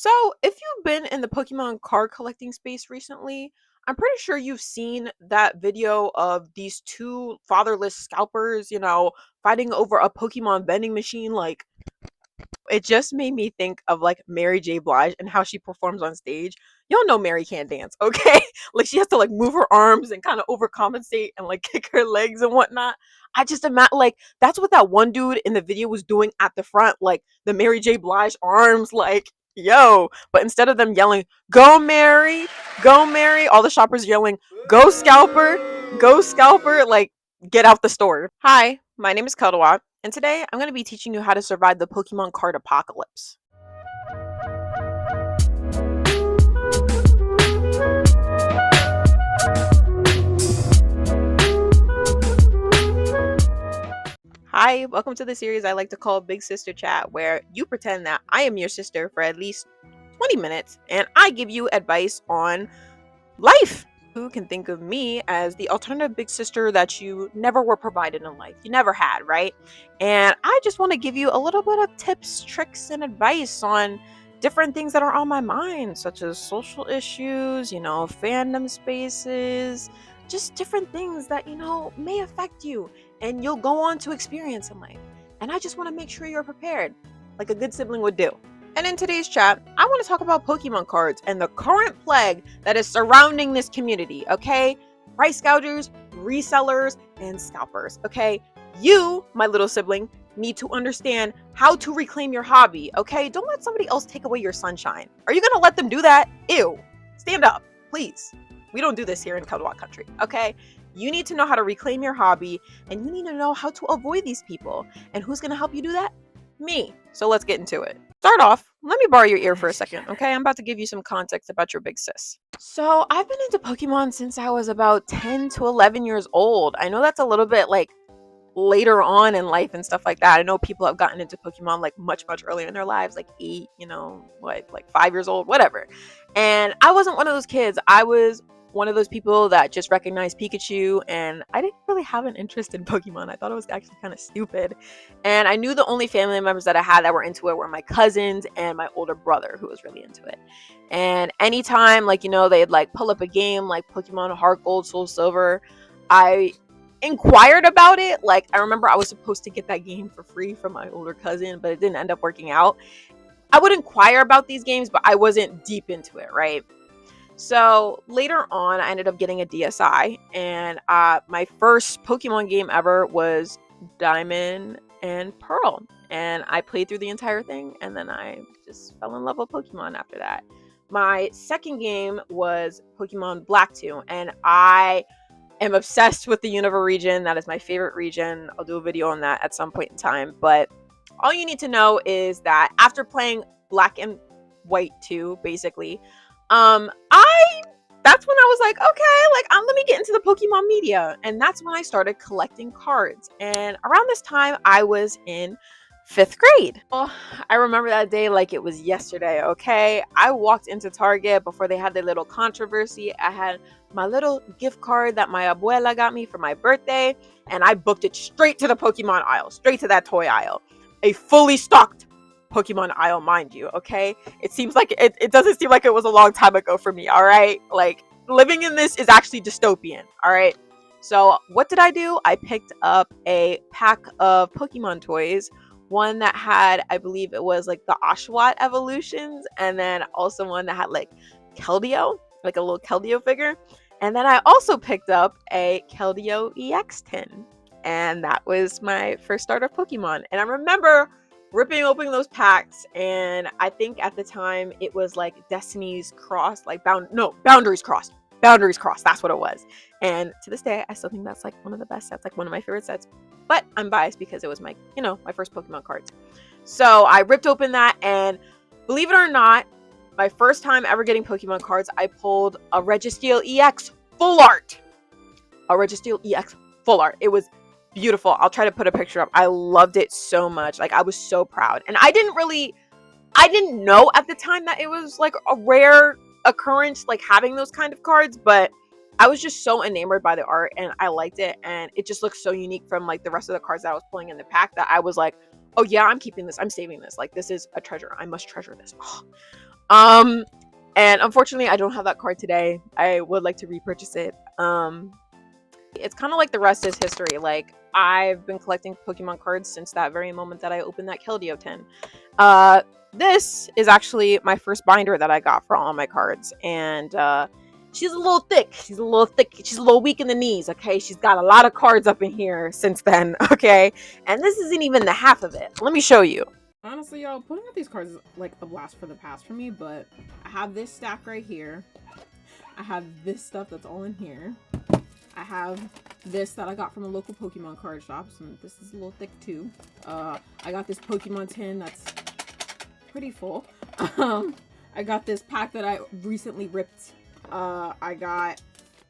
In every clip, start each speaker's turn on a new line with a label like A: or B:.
A: So, if you've been in the Pokemon card collecting space recently, I'm pretty sure you've seen that video of these two fatherless scalpers, fighting over a Pokemon vending machine. Like, it just made me think of like Mary J. Blige and how she performs on stage. Y'all know Mary can't dance, okay? Like, she has to like move her arms and kind of overcompensate and like kick her legs and whatnot. I just imagine like that's what that one dude in the video was doing at the front, like the Mary J. Blige arms, like yo. But instead of them yelling, go Mary," all the shoppers yelling, go scalper, like get out the store. Hi, my name is Keldawa, and today I'm going to be teaching you how to survive the Pokemon card apocalypse. Hi, welcome to the series I like to call Big Sister Chat, where you pretend that I am your sister for at least 20 minutes and I give you advice on life. Who can think of me as the alternative big sister that you never were provided in life? You never had, right? And I just want to give you a little bit of tips, tricks, and advice on different things that are on my mind, such as social issues, fandom spaces, just different things that, may affect you and you'll go on to experience in life. And I just want to make sure you're prepared, like a good sibling would do. And in today's chat, I want to talk about Pokemon cards and the current plague that is surrounding this community, okay? Price gougers, resellers, and scalpers, okay? You, my little sibling, need to understand how to reclaim your hobby, okay? Don't let somebody else take away your sunshine. Are you going to let them do that? Ew. Stand up, please. We don't do this here in Keldawa country, okay? You need to know how to reclaim your hobby, and you need to know how to avoid these people. And who's going to help you do that? Me. So let's get into it. Start off, let me borrow your ear for a second, okay? I'm about to give you some context about your big sis. So I've been into Pokemon since I was about 10 to 11 years old. I know that's a little bit like later on in life and stuff like that. I know people have gotten into Pokemon like much earlier in their lives, like 8, like 5 years old, whatever. And I wasn't one of those kids. I was one of those people that just recognized Pikachu, and I didn't really have an interest in Pokemon. I thought it was actually kind of stupid. And I knew the only family members that I had that were into it were my cousins and my older brother, who was really into it. And anytime, they'd like pull up a game like Pokemon Heart Gold, Soul Silver, I inquired about it. Like, I remember I was supposed to get that game for free from my older cousin, but it didn't end up working out. I would inquire about these games, but I wasn't deep into it, right? So later on, I ended up getting a DSi, and my first Pokemon game ever was Diamond and Pearl. And I played through the entire thing, and then I just fell in love with Pokemon after that. My second game was Pokemon Black 2, and I am obsessed with the Unova region. That is my favorite region. I'll do a video on that at some point in time. But all you need to know is that after playing Black and White 2, basically, that's when I was like, okay, let me get into the Pokemon media. And that's when I started collecting cards. And around this time, I was in 5th grade. Well, I remember that day like it was yesterday, okay? I walked into Target before they had their little controversy. I had my little gift card that my abuela got me for my birthday, and I booked it straight to the Pokemon aisle, straight to that toy aisle. A fully stocked Pokemon aisle, mind you, okay? It seems like it doesn't seem like it was a long time ago for me, all right? Like, living in this is actually dystopian, all right? So what did I do? I picked up a pack of Pokemon toys, one that had, I believe it was like the Oshawott evolutions, and then also one that had like Keldeo, like a little Keldeo figure. And then I also picked up a Keldeo EX tin, and that was my first start of Pokemon. And I remember ripping open those packs, and I think at the time it was like Destiny's Cross, like Boundaries Cross, that's what it was. And to this day, I still think that's like one of the best sets, like one of my favorite sets. But I'm biased because it was my first Pokemon cards. So I ripped open that, and believe it or not, my first time ever getting Pokemon cards, I pulled a Registeel EX full art. It was beautiful. I'll try to put a picture up. I loved it so much. Like, I was so proud. And I didn't know at the time that it was like a rare occurrence, like having those kind of cards, but I was just so enamored by the art, and I liked it, and it just looked so unique from like the rest of the cards that I was pulling in the pack that I was like, oh yeah, I'm keeping this, I'm saving this, like this is a treasure, I must treasure this. And unfortunately, I don't have that card today. I would like to repurchase it. It's kind of like the rest is history. Like, I've been collecting Pokemon cards since that very moment that I opened that Keldeo tin. This is actually my first binder that I got for all my cards, and she's a little thick. She's a little thick. She's a little weak in the knees. Okay, she's got a lot of cards up in here since then. Okay, and this isn't even the half of it. Let me show you.
B: Honestly, y'all, putting up these cards is like a blast for the past for me, but I have this stack right here. I have this stuff that's all in here. I have this that I got from a local Pokemon card shop, so this is a little thick too. I got this Pokemon tin that's pretty full. I got this pack that I recently ripped. I got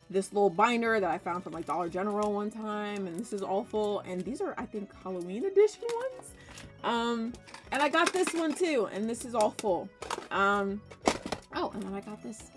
B: this little binder that I found from like Dollar General one time, and this is all full, and these are, I think, Halloween edition ones. And I got this one too, and this is all full. Oh, and then I got this.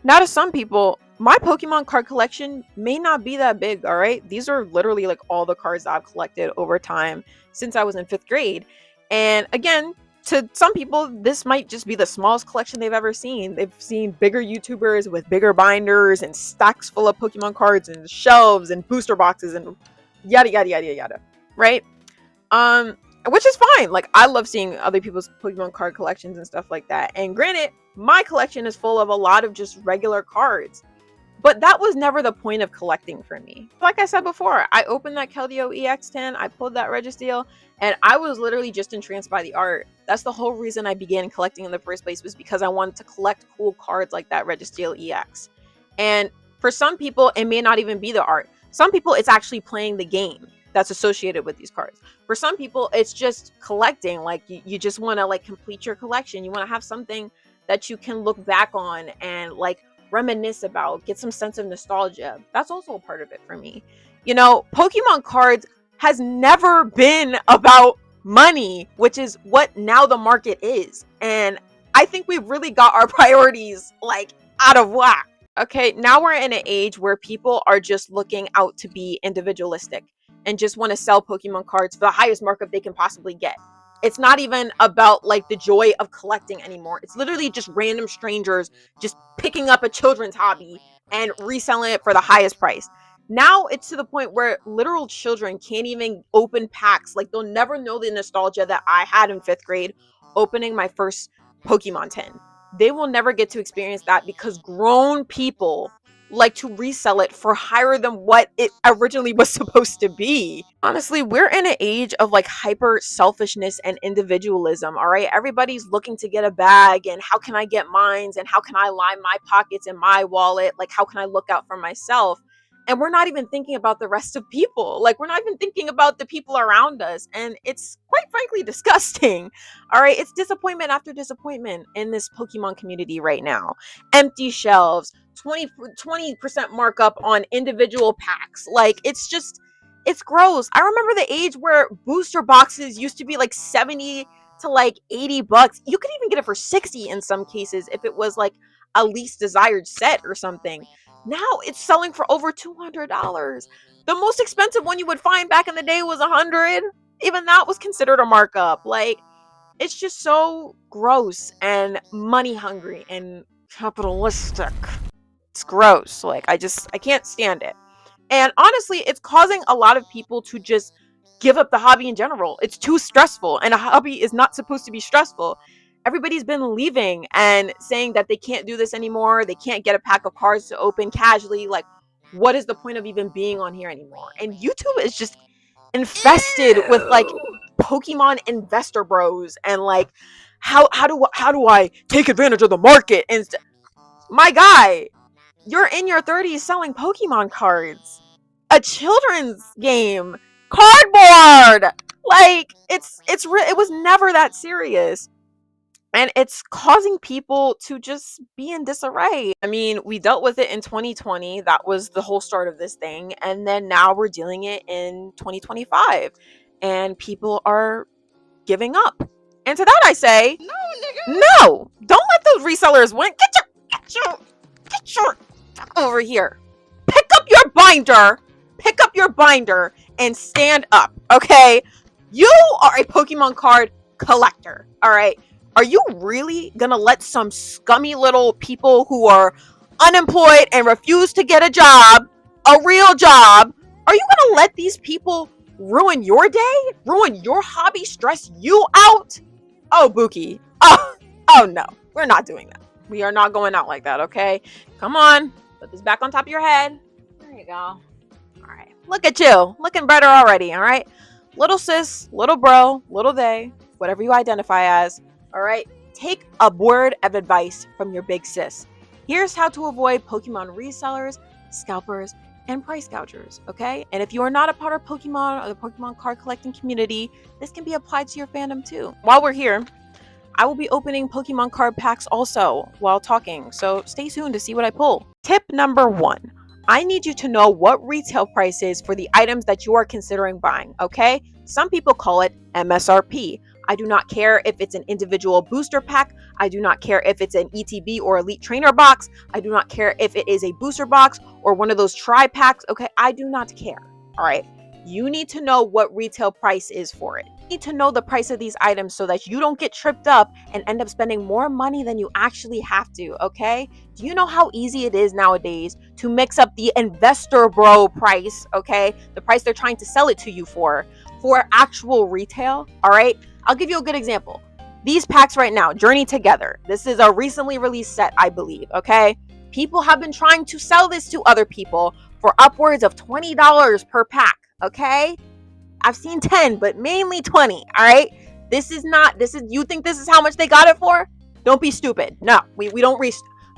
A: Now, to some people, my Pokemon card collection may not be that big, all right? These are literally like all the cards that I've collected over time since I was in 5th grade. And again, to some people, this might just be the smallest collection they've ever seen. They've seen bigger YouTubers with bigger binders and stacks full of Pokemon cards and shelves and booster boxes and yada, yada, yada, yada, right? Which is fine. Like, I love seeing other people's Pokemon card collections and stuff like that. And granted, my collection is full of a lot of just regular cards, but that was never the point of collecting for me. Like I said before, I opened that Keldeo EX10, I pulled that Registeel, and I was literally just entranced by the art. That's the whole reason I began collecting in the first place, was because I wanted to collect cool cards like that Registeel EX. And for some people, it may not even be the art. Some people, it's actually playing the game that's associated with these cards. For some people, it's just collecting. Like, you just want to like complete your collection. You want to have something that you can look back on and like reminisce about, get some sense of nostalgia. That's also a part of it for me. You know, Pokemon cards has never been about money, which is what now the market is. And I think we've really got our priorities like out of whack. Okay, now we're in an age where people are just looking out to be individualistic and just want to sell Pokemon cards for the highest markup they can possibly get. It's not even about like the joy of collecting anymore. It's literally just random strangers just picking up a children's hobby and reselling it for the highest price. Now it's to the point where literal children can't even open packs. Like, they'll never know the nostalgia that I had in 5th grade opening my first Pokemon tin. They will never get to experience that because grown people like to resell it for higher than what it originally was supposed to be. Honestly, we're in an age of like hyper selfishness and individualism, all right? Everybody's looking to get a bag, and how can I get mines, and how can I line my pockets and my wallet? Like, how can I look out for myself? And we're not even thinking about the rest of people. Like, we're not even thinking about the people around us. And it's quite frankly disgusting. All right. It's disappointment after disappointment in this Pokemon community right now. Empty shelves, 20% markup on individual packs. Like, it's gross. I remember the age where booster boxes used to be like 70 to like 80 bucks. You could even get it for 60 in some cases if it was like a least desired set or something. Now it's selling for over $200. The most expensive one you would find back in the day was 100. Even that was considered a markup. Like, it's just so gross and money hungry and capitalistic. It's gross. Like, I can't stand it. And honestly, it's causing a lot of people to just give up the hobby in general. It's too stressful, and a hobby is not supposed to be stressful. Everybody's been leaving and saying that they can't do this anymore. They can't get a pack of cards to open casually. Like, what is the point of even being on here anymore? And YouTube is just infested with like Pokemon investor bros and like how do I take advantage of the market? And my guy, you're in your 30s selling Pokemon cards, a children's game, cardboard. Like, it was never that serious. And it's causing people to just be in disarray. I mean, we dealt with it in 2020. That was the whole start of this thing. And then now we're dealing it in 2025. And people are giving up. And to that I say,
B: No, nigga.
A: no, don't let those resellers win. Get your fuck over here. Pick up your binder. Pick up your binder and stand up, okay? You are a Pokemon card collector, all right? Are you really gonna let some scummy little people who are unemployed and refuse to get a real job, are you gonna let these people ruin your day, ruin your hobby, stress you out? Oh, Buki. Oh no, we're not doing that. We are not going out like that, okay? Come on, put this back on top of your head. There you go. All right, look at you, looking better already. All right, little sis, little bro, little they, whatever you identify as. All right, take a word of advice from your big sis. Here's how to avoid Pokemon resellers, scalpers, and price gougers, okay? And if you are not a part of Pokemon or the Pokemon card collecting community, this can be applied to your fandom too. While we're here, I will be opening Pokemon card packs also while talking, so stay tuned to see what I pull. Tip number 1. I need you to know what retail price is for the items that you are considering buying, okay? Some people call it MSRP. I do not care if it's an individual booster pack. I do not care if it's an ETB or Elite Trainer box. I do not care if it is a booster box or one of those tri packs, okay? I do not care, all right? You need to know what retail price is for it. You need to know the price of these items so that you don't get tripped up and end up spending more money than you actually have to, okay? Do you know how easy it is nowadays to mix up the investor bro price, okay? The price they're trying to sell it to you for actual retail, all right? I'll give you a good example. These packs right now, Journey Together. This is a recently released set, I believe, okay? People have been trying to sell this to other people for upwards of $20 per pack, okay? I've seen 10, but mainly 20, all right? You think this is how much they got it for? Don't be stupid. No, we don't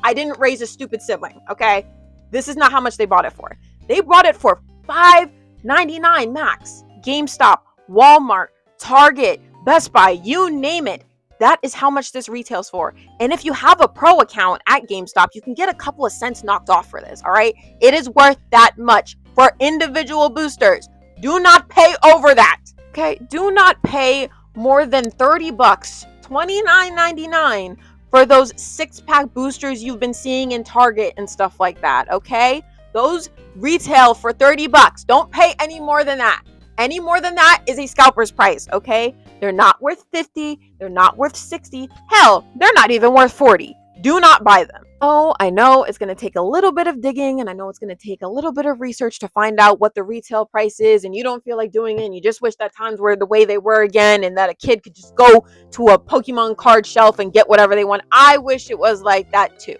A: I didn't raise a stupid sibling, okay? This is not how much they bought it for. They bought it for $5.99 max. GameStop, Walmart, Target, Best Buy, you name it. That is how much this retails for. And if you have a pro account at GameStop, you can get a couple of cents knocked off for this, all right? It is worth that much for individual boosters. Do not pay over that, okay? Do not pay more than $30, $29.99 for those 6-pack boosters you've been seeing in Target and stuff like that, okay? Those retail for $30. Don't pay any more than that. Any more than that is a scalper's price, okay? They're not worth 50, they're not worth 60. Hell, they're not even worth 40. Do not buy them. Oh, I know it's going to take a little bit of digging, and I know it's going to take a little bit of research to find out what the retail price is, and you don't feel like doing it, and you just wish that times were the way they were again, and that a kid could just go to a Pokemon card shelf and get whatever they want. I wish it was like that too.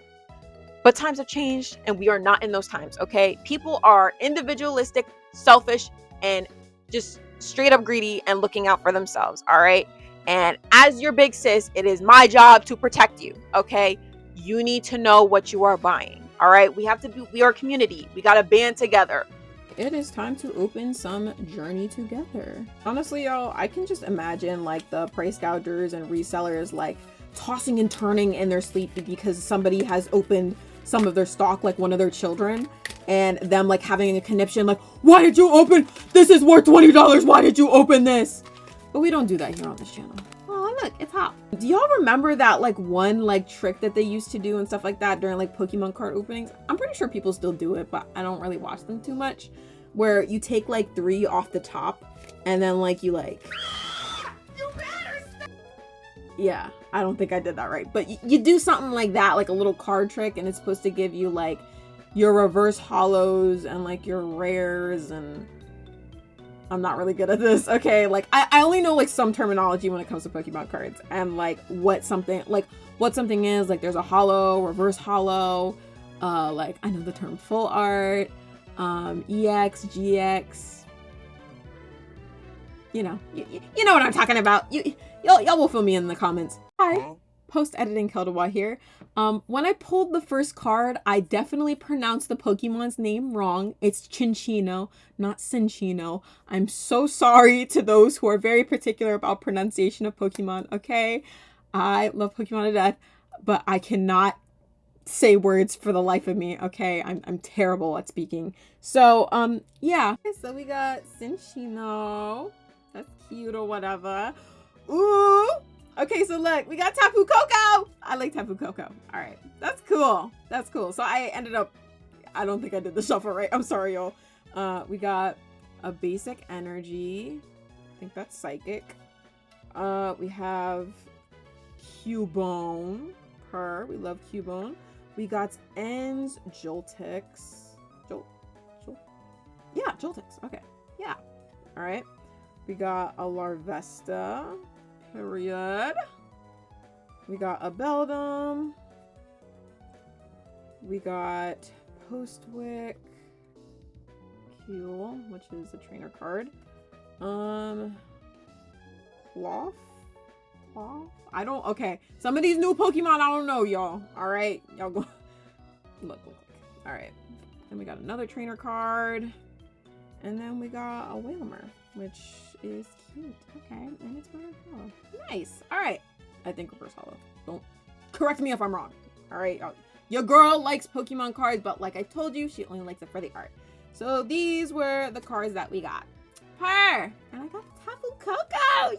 A: But times have changed, and we are not in those times, okay? People are individualistic, selfish, and just straight up greedy and looking out for themselves, all right? And as your big sis, it is my job to protect you, okay? You need to know what you are buying, all right? We are a community. We got to band together.
B: It is time to open some Journey Together. Honestly, y'all, I can just imagine like the price gougers and resellers like tossing and turning in their sleep because somebody has opened some of their stock, like one of their children, and them like having a conniption like, why did you open? This is worth $20. Why did you open this? But we don't do that here on this channel. Oh, look, it's hot. Do y'all remember that like one like trick that they used to do and stuff like that during like Pokemon card openings? I'm pretty sure people still do it, but I don't really watch them too much. Where you take like 3 off the top and then like you like... You better stop! Yeah, I don't think I did that right. But you do something like that, like a little card trick, and it's supposed to give you like your reverse hollows and like your rares, and I'm not really good at this, okay? Like I only know like some terminology when it comes to Pokemon cards and like what something is. Like there's a hollow, reverse hollow, like I know the term full art, EX, GX. You know what I'm talking about. Y'all will fill me in the comments. Hi. Post-editing Keldawa here. When I pulled the first card, I definitely pronounced the Pokemon's name wrong. It's Chinchino, not Cinchino. I'm so sorry to those who are very particular about pronunciation of Pokemon, okay? I love Pokemon to death, but I cannot say words for the life of me, okay? I'm terrible at speaking. So, yeah. So we got Cinchino. That's cute or whatever. Ooh! Okay, so look, we got Tapu Koko. I like Tapu Koko. All right, that's cool. That's cool. So I don't think I did the shuffle right. I'm sorry, y'all. We got a basic energy. I think that's psychic. We have Cubone. We love Cubone. We got Ends, Joltix. Jolt? Yeah, Joltix. Okay. Yeah. All right. We got a Larvesta. Period. We got a Beldum. We got Postwick. Keel, which is a trainer card. Cloth? I don't. Okay. Some of these new Pokemon, I don't know, y'all. All right. Y'all go. Look. All right. Then we got another trainer card. And then we got a Whalmer, which is cute. Okay. And it's reverse hollow. Nice. All right. I think reverse hollow. Don't correct me if I'm wrong. All right. Your girl likes Pokemon cards, but like I told you, she only likes it for the art. So these were the cards that we got. And I got Tapu Koko.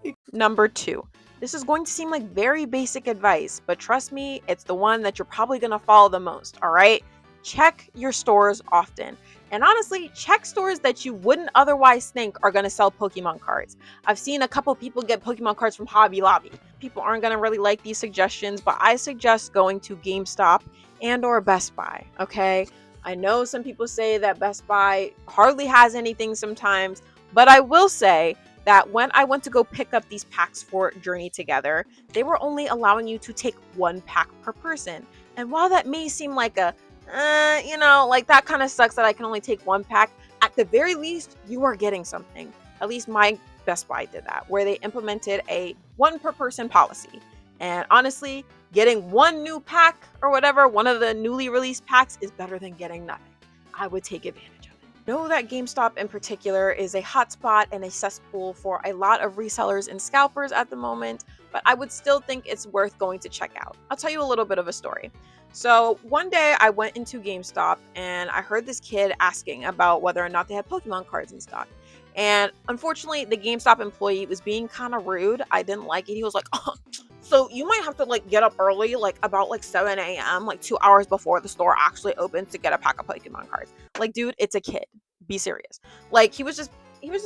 B: Yay!
A: Number 2. This is going to seem like very basic advice, but trust me, it's the one that you're probably going to follow the most, all right? Check your stores often. And honestly, check stores that you wouldn't otherwise think are going to sell Pokemon cards. I've seen a couple people get Pokemon cards from Hobby Lobby. People aren't going to really like these suggestions, but I suggest going to GameStop and or Best Buy, okay? I know some people say that Best Buy hardly has anything sometimes, but I will say that when I went to go pick up these packs for Journey Together, they were only allowing you to take 1 pack per person. And while that may seem like a, like that kind of sucks that I can only take 1 pack, at the very least, you are getting something. At least my Best Buy did that, where they implemented a 1 per person policy. And honestly, getting 1 new pack or whatever, one of the newly released packs, is better than getting nothing. I would take advantage of it. Know that GameStop in particular is a hotspot and a cesspool for a lot of resellers and scalpers at the moment, but I would still think it's worth going to check out. I'll tell you a little bit of a story. So one day I went into GameStop and I heard this kid asking about whether or not they had Pokemon cards in stock. And unfortunately, the GameStop employee was being kind of rude. I didn't like it. He was like, oh, so you might have to like get up early, like about like 7 a.m., like 2 hours before the store actually opens to get a pack of Pokemon cards. Like, dude, it's a kid. Be serious. Like, he was just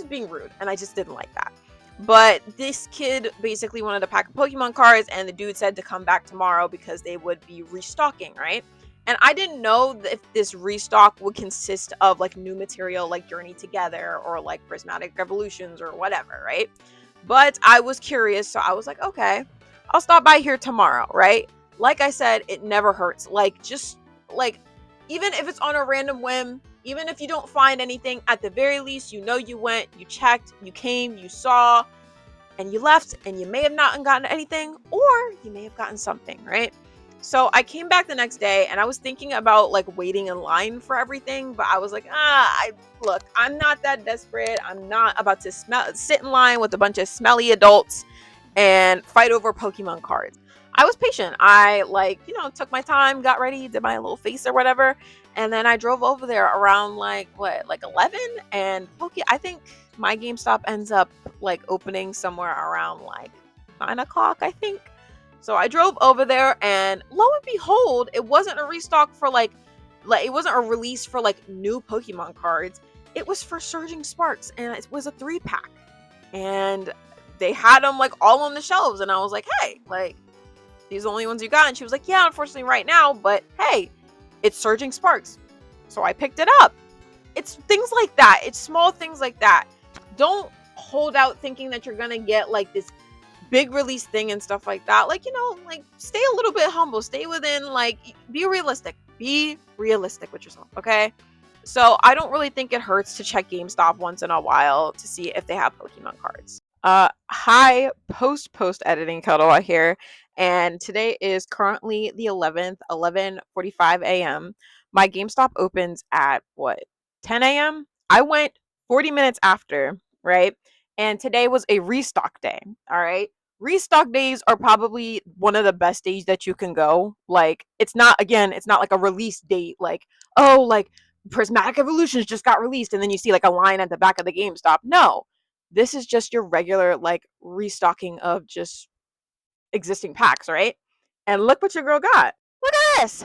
A: being rude, and I just didn't like that. But this kid basically wanted a pack of Pokemon cards, and the dude said to come back tomorrow because they would be restocking, right? And I didn't know if this restock would consist of like new material like Journey Together or like Prismatic Revolutions or whatever, right? But I was curious, so I was like, okay, I'll stop by here tomorrow, right? Like I said, it never hurts. Like, just like, even if it's on a random whim, even if you don't find anything, at the very least, you know you went, you checked, you came, you saw, and you left, and you may have not gotten anything, or you may have gotten something, right? So I came back the next day and I was thinking about like waiting in line for everything, but I was like, look, I'm not that desperate. I'm not about to sit in line with a bunch of smelly adults and fight over Pokemon cards. I was patient. I took my time, got ready, did my little face or whatever, and then I drove over there around like 11, and I think my GameStop ends up like opening somewhere around like 9 o'clock, I think. So I drove over there, and lo and behold, it wasn't a restock for like it wasn't a release for like new Pokemon cards. It was for Surging Sparks, and it was a 3-pack, and they had them like all on the shelves, and I was like, hey, like, these are the only ones you got? And she was like, yeah, unfortunately right now, but hey, it's Surging Sparks. So I picked it up. It's things like that. It's small things like that. Don't hold out thinking that you're gonna get like this big release thing and stuff like that. Like, like, stay a little bit humble. Stay within, like, be realistic. Be realistic with yourself, okay? So I don't really think it hurts to check GameStop once in a while to see if they have Pokemon cards. Hi, post editing Kadoa here, and today is currently the 11th, 11:45 a.m. My GameStop opens at 10 a.m. I went 40 minutes after, right? And today was a restock day, all right? Restock days are probably one of the best days that you can go. Like, it's not like a release date, like, oh, like Prismatic Evolutions just got released, and then you see like a line at the back of the GameStop. No, this is just your regular like restocking of just existing packs, right? And look what your girl got. Look at this.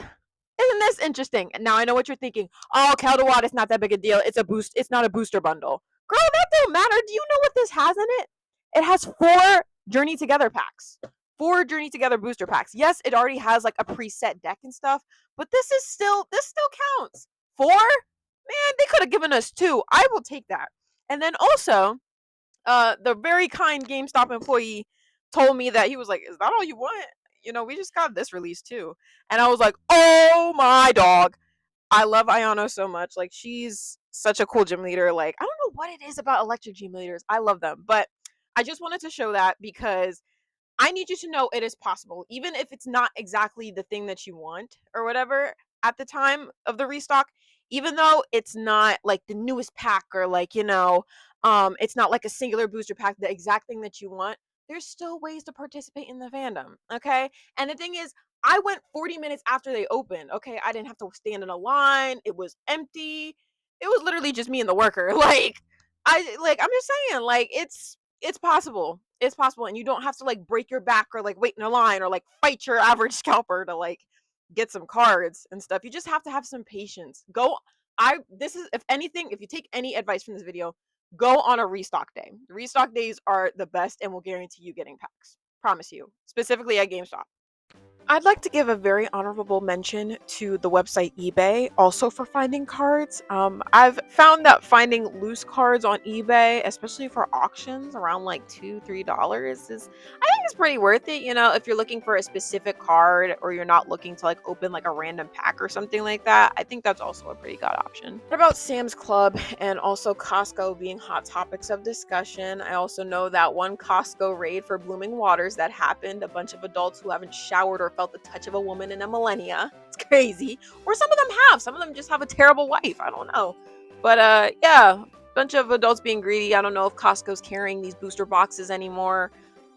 A: Isn't this interesting? And now I know what you're thinking. Oh, Keldawad, it's not that big a deal. It's not a booster bundle. Girl, that don't matter. Do you know what this has in it? It has 4 Journey Together packs. 4 Journey Together booster packs. Yes, it already has like a preset deck and stuff, but this still counts. 4? Man, they could have given us 2. I will take that. And then also, the very kind GameStop employee told me that he was like, "Is that all you want? You know, we just got this release too." And I was like, "Oh my dog." I love Ayano so much. Like, she's such a cool gym leader. Like, I don't know what it is about electric gym leaders. I love them. But I just wanted to show that because I need you to know it is possible, even if it's not exactly the thing that you want or whatever at the time of the restock, even though it's not like the newest pack or like, it's not like a singular booster pack, the exact thing that you want. There's still ways to participate in the fandom, okay? And the thing is, I went 40 minutes after they opened, okay? I didn't have to stand in a line. It was empty. It was literally just me and the worker. I'm just saying, like, it's possible. It's possible, and you don't have to like break your back or like wait in a line or like fight your average scalper to like get some cards and stuff. You just have to have some patience. This is, if anything, if you take any advice from this video, go on a restock day. Restock days are the best and will guarantee you getting packs. Promise you. Specifically at GameStop. I'd like to give a very honorable mention to the website eBay, also for finding cards. I've found that finding loose cards on eBay, especially for auctions around like $2, $3, I think it's pretty worth it. You know, if you're looking for a specific card or you're not looking to like open like a random pack or something like that, I think that's also a pretty good option. What about Sam's Club and also Costco being hot topics of discussion? I also know that one Costco raid for Blooming Waters that happened, a bunch of adults who haven't showered or felt the touch of a woman in a millennia. It's crazy. Or some of them have. Some of them just have a terrible wife. I don't know. But yeah, bunch of adults being greedy. I don't know if Costco's carrying these booster boxes anymore.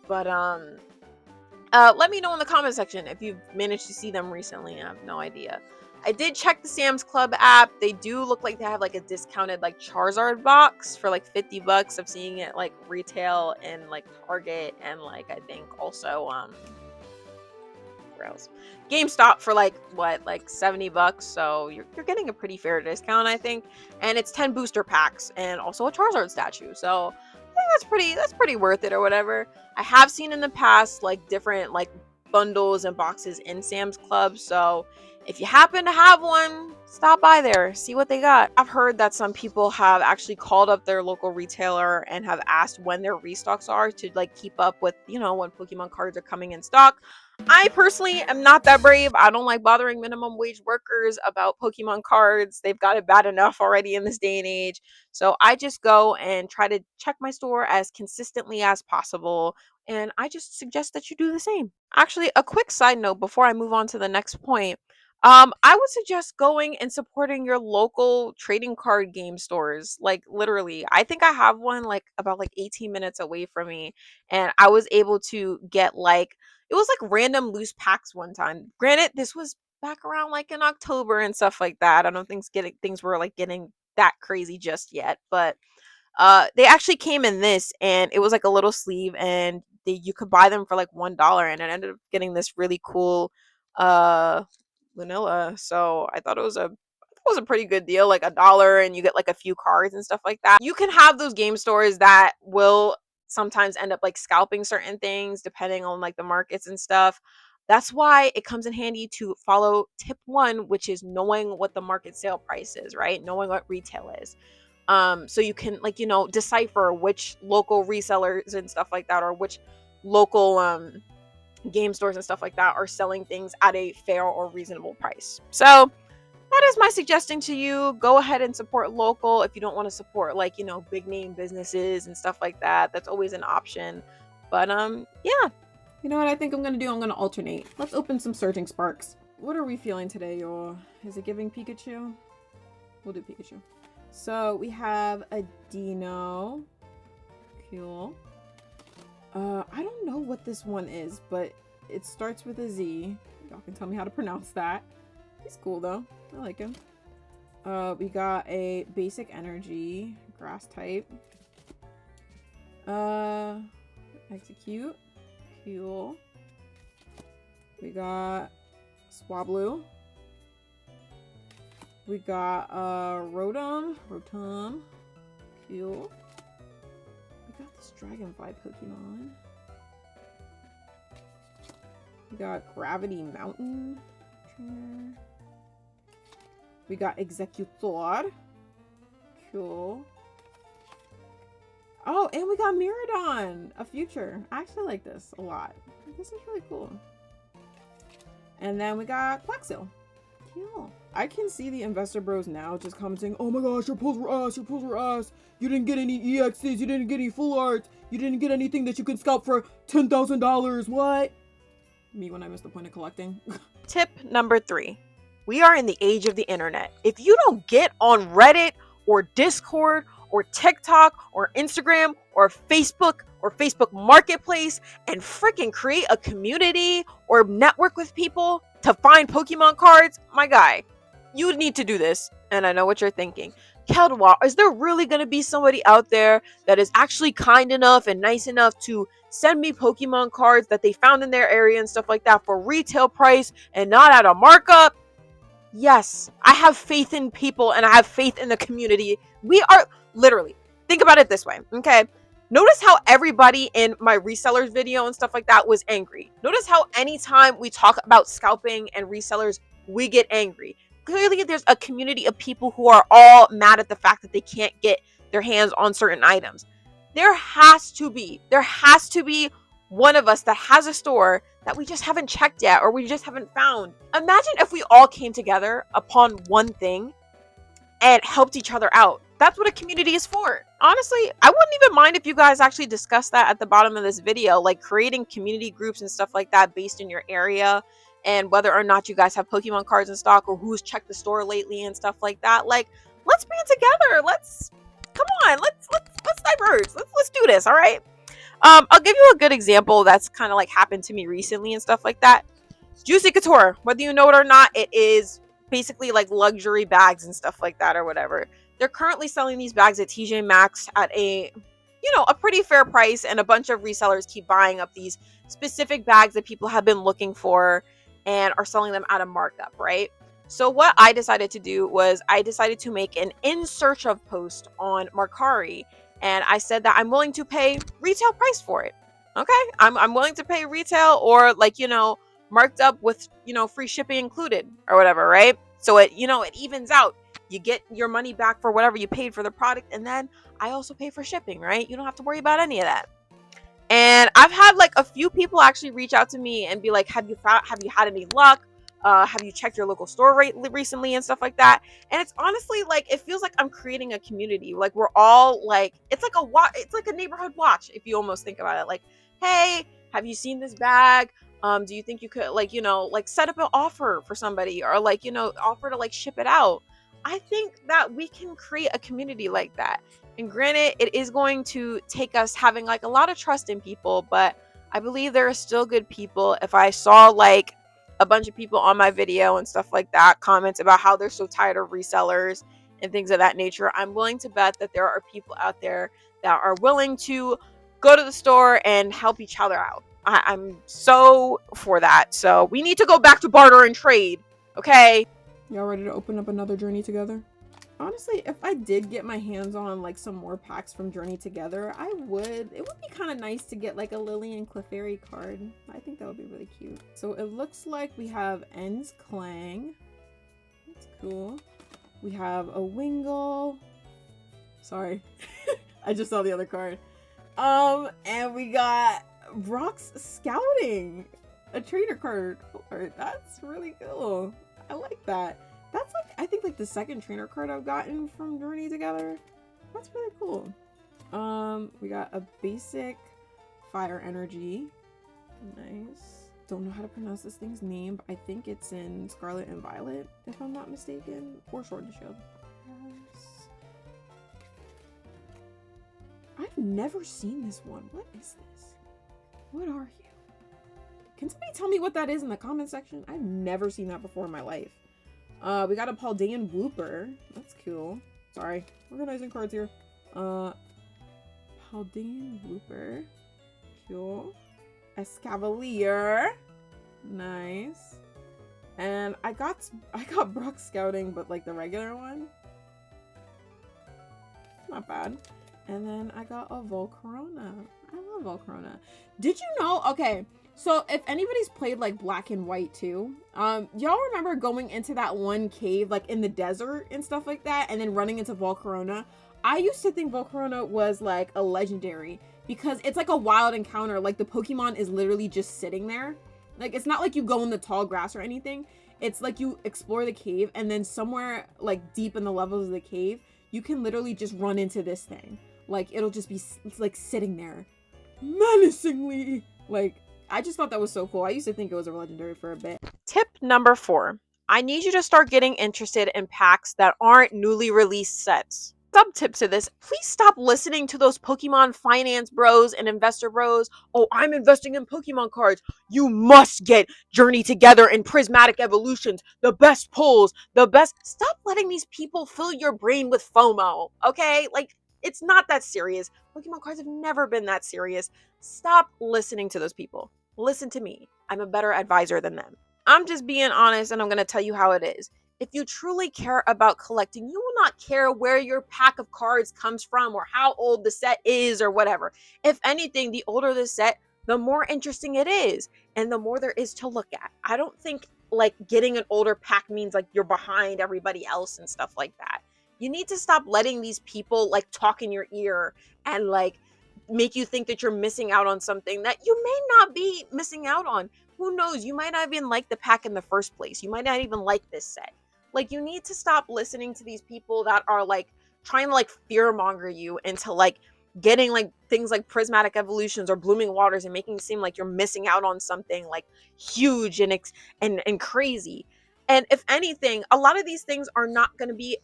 A: But let me know in the comment section if you've managed to see them recently. I have no idea. I did check the Sam's Club app. They do look like they have like a discounted like Charizard box for like $50. I'm seeing it like retail in like Target and like I think also where else? GameStop for like what, like $70. So you're getting a pretty fair discount, I think. And it's 10 booster packs and also a Charizard statue. So I think that's pretty worth it or whatever. I have seen in the past like different like bundles and boxes in Sam's Club. So if you happen to have one, stop by there, see what they got. I've heard that some people have actually called up their local retailer and have asked when their restocks are to like keep up with, when Pokemon cards are coming in stock. I personally am not that brave. I don't like bothering minimum wage workers about Pokemon cards. They've got it bad enough already in this day and age. So I just go and try to check my store as consistently as possible. And I just suggest that you do the same. Actually, a quick side note before I move on to the next point. I would suggest going and supporting your local trading card game stores. Like literally, I think I have one like about like 18 minutes away from me, and I was able to get like it was like random loose packs one time. Granted, this was back around like in October and stuff like that. I don't think things were like getting that crazy just yet, but they actually came in this and it was like a little sleeve and you could buy them for like $1 and I ended up getting this really cool uh vanilla. So I thought it was a pretty good deal, like $1 and you get like a few cards and stuff like that. You can have those game stores that will sometimes end up like scalping certain things depending on like the markets and stuff. That's why it comes in handy to follow tip 1, which is knowing what the market sale price is, right? Knowing what retail is. So you can like decipher which local resellers and stuff like that or which local game stores and stuff like that are selling things at a fair or reasonable price. So that is my suggestion to you. Go ahead and support local if you don't want to support like big name businesses and stuff like that. That's always an option. But yeah.
B: You know what I think I'm gonna do? I'm gonna alternate. Let's open some Surging Sparks. What are we feeling today, y'all? Is it giving Pikachu? We'll do Pikachu. So we have a Dino. Cool. I don't know what this one is, but it starts with a Z. Y'all can tell me how to pronounce that. He's cool though. I like him. We got a basic energy, grass type. Execute. Cool. We got Swablu. We got Rotom. Cool. We got this Dragonfly Pokemon. We got Gravity Mountain trainer. We got Executor. Cool. Oh, and we got Miradon, a future. I actually like this a lot. This is really cool. And then we got Quaxil. Cool. I can see the investor bros now just commenting, oh my gosh, your pulls were ass, your pulls were ass. You didn't get any EXs, you didn't get any full arts, you didn't get anything that you can scalp for $10,000. What? Me when I missed the point of collecting.
A: Tip number 3. We are in the age of the internet. If you don't get on Reddit or Discord or TikTok or Instagram or Facebook Marketplace and freaking create a community or network with people to find Pokemon cards, my guy, you need to do this. And I know what you're thinking. Keldwa, is there really going to be somebody out there that is actually kind enough and nice enough to send me Pokemon cards that they found in their area and stuff like that for retail price and not at a markup? Yes, I have faith in people and I have faith in the community. We are literally, think about it this way, okay? Notice how everybody in my resellers video and stuff like that was angry. Notice how anytime we talk about scalping and resellers, we get angry. Clearly, there's a community of people who are all mad at the fact that they can't get their hands on certain items. There has to be one of us that has a store that we just haven't checked yet or we just haven't found. Imagine if we all came together upon one thing and helped each other out. That's what a community is for. Honestly, I wouldn't even mind if you guys actually discuss that at the bottom of this video, like creating community groups and stuff like that based in your area and whether or not you guys have Pokemon cards in stock or who's checked the store lately and stuff like that. Like, let's band together. Let's diverge. Let's do this, all right? I'll give you a good example that's kind of like happened to me recently and stuff like that. Juicy Couture, whether you know it or not, it is basically like luxury bags and stuff like that or whatever. They're currently selling these bags at TJ Maxx at a pretty fair price, and a bunch of resellers keep buying up these specific bags that people have been looking for and are selling them at a markup, right? So what I decided to do was I decided to make an in search of post on Mercari, and I said that I'm willing to pay retail price for it. Okay, I'm willing to pay retail or marked up with free shipping included or whatever, right? So it evens out. You get your money back for whatever you paid for the product, and then I also pay for shipping, right? You don't have to worry about any of that. And I've had like a few people actually reach out to me and be like, have you had any luck? Have you checked your local store recently and stuff like that? And it's honestly like, it feels like I'm creating a community. Like we're all like, it's like a neighborhood watch if you almost think about it. Like, hey, have you seen this bag? Do you think you could set up an offer for somebody or offer to ship it out? I think that we can create a community like that. And granted, it is going to take us having a lot of trust in people, but I believe there are still good people. If I saw a bunch of people on my video and stuff like that comments about how they're so tired of resellers and things of that nature, I'm willing to bet that there are people out there that are willing to go to the store and help each other out. I'm so for that. So we need to go back to barter and trade, okay?
B: Y'all ready to open up another Journey Together? Honestly, if I did get my hands on some more packs from Journey Together, it would be kind of nice to get a Lillian Clefairy card. I think that would be really cute. So it looks like we have Ends Clang. That's cool. We have a Wingull. Sorry. I just saw the other card. And we got Brock's Scouting. A trainer card. That's really cool. I like that. That's I think the second trainer card I've gotten from Journey Together. That's really cool. We got a basic Fire Energy. Nice. Don't know how to pronounce this thing's name, but I think it's in Scarlet and Violet, if I'm not mistaken. Or Sword and Shield. I've never seen this one. What is this? What are you? Can somebody tell me what that is in the comment section? I've never seen that before in my life. We got a Paldean Wooper. That's cool. Sorry. Organizing cards here. Paldean Wooper. Cool. Escavalier. Nice. And I got Brock Scouting, but the regular one. Not bad. And then I got a Volcarona. I love Volcarona. Did you know? Okay. So if anybody's played like Black and White too, y'all remember going into that one cave like in the desert and stuff like that, and then running into Volcarona? I used to think Volcarona was like a legendary because it's like a wild encounter. Like the Pokemon is literally just sitting there. Like it's not like you go in the tall grass or anything. It's like you explore the cave, and then somewhere like deep in the levels of the cave, you can literally just run into this thing. Like it'll just be like sitting there menacingly. Like I just thought that was so cool. I used to think it was a legendary for a bit.
A: Tip number 4. I need you to start getting interested in packs that aren't newly released sets. Sub tip to this, please stop listening to those Pokemon finance bros and investor bros. Oh, I'm investing in Pokemon cards. You must get Journey Together and Prismatic Evolutions, the best pulls, the best. Stop letting these people fill your brain with FOMO, okay? Like, it's not that serious. Pokemon cards have never been that serious. Stop listening to those people. Listen to me. I'm a better advisor than them. I'm just being honest, and I'm going to tell you how it is. If you truly care about collecting, you will not care where your pack of cards comes from or how old the set is or whatever. If anything, the older the set, the more interesting it is and the more there is to look at. I don't think like getting an older pack means like you're behind everybody else and stuff like that. You need to stop letting these people like talk in your ear and like make you think that you're missing out on something that you may not be missing out on. Who knows? You might not even like the pack in the first place. You might not even like this set. Like, you need to stop listening to these people that are like trying to like fearmonger you into like getting like things like Prismatic Evolutions or Blooming Waters and making it seem like you're missing out on something like huge and crazy. And if anything, a lot of these things are not going to be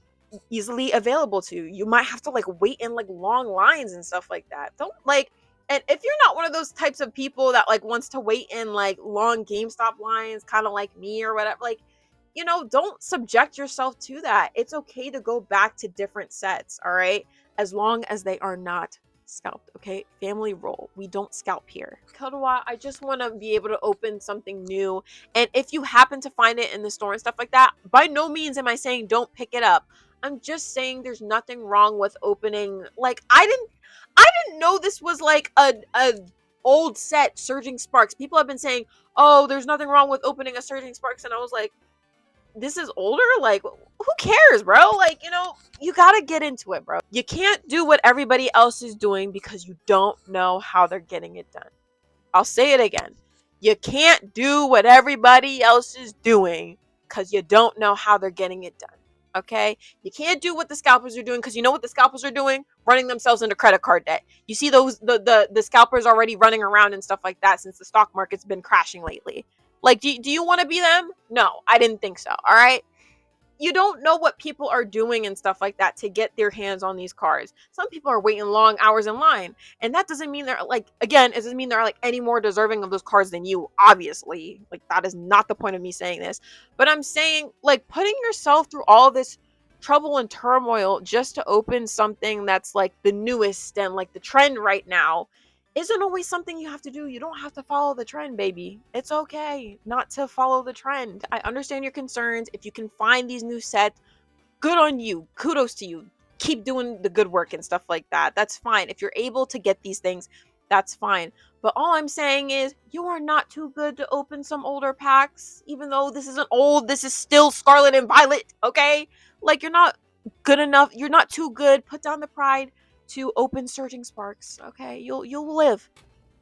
A: easily available to you. You might have to like wait in like long lines and stuff like that. Don't like, and if you're not one of those types of people that like wants to wait in like long GameStop lines, kind of like me or whatever, like, you know, don't subject yourself to that. It's okay to go back to different sets, all right? As long as they are not scalped, okay? Family rule. We don't scalp here. Kadoa, I just want to be able to open something new. And if you happen to find it in the store and stuff like that, by no means am I saying don't pick it up. I'm just saying there's nothing wrong with opening. Like, I didn't know this was like a old set, Surging Sparks. People have been saying, oh, there's nothing wrong with opening a Surging Sparks. And I was like, this is older? Like, who cares, bro? Like, you know, you gotta get into it, bro. You can't do what everybody else is doing because you don't know how they're getting it done. I'll say it again. You can't do what everybody else is doing because you don't know how they're getting it done. Okay? You can't do what the scalpers are doing because you know what the scalpers are doing? Running themselves into credit card debt. You see those the scalpers already running around and stuff like that since the stock market's been crashing lately. Like, do you want to be them? No, I didn't think so. All right. You don't know what people are doing and stuff like that to get their hands on these cards. Some people are waiting long hours in line, and that doesn't mean they're like, again, it doesn't mean they're like any more deserving of those cards than you, obviously. Like, that is not the point of me saying this. But I'm saying, like, putting yourself through all this trouble and turmoil just to open something that's like the newest and like the trend right now isn't always something you have to do. You don't have to follow the trend, baby. It's okay not to follow the trend. I understand your concerns. If you can find these new sets, good on you. Kudos to you. Keep doing the good work and stuff like that. That's fine. If you're able to get these things, that's fine. But all I'm saying is you are not too good to open some older packs. Even though this isn't old, this is still Scarlet and Violet, okay? Like, you're not good enough. You're not too good. Put down the pride to open Surging Sparks, okay? You'll live.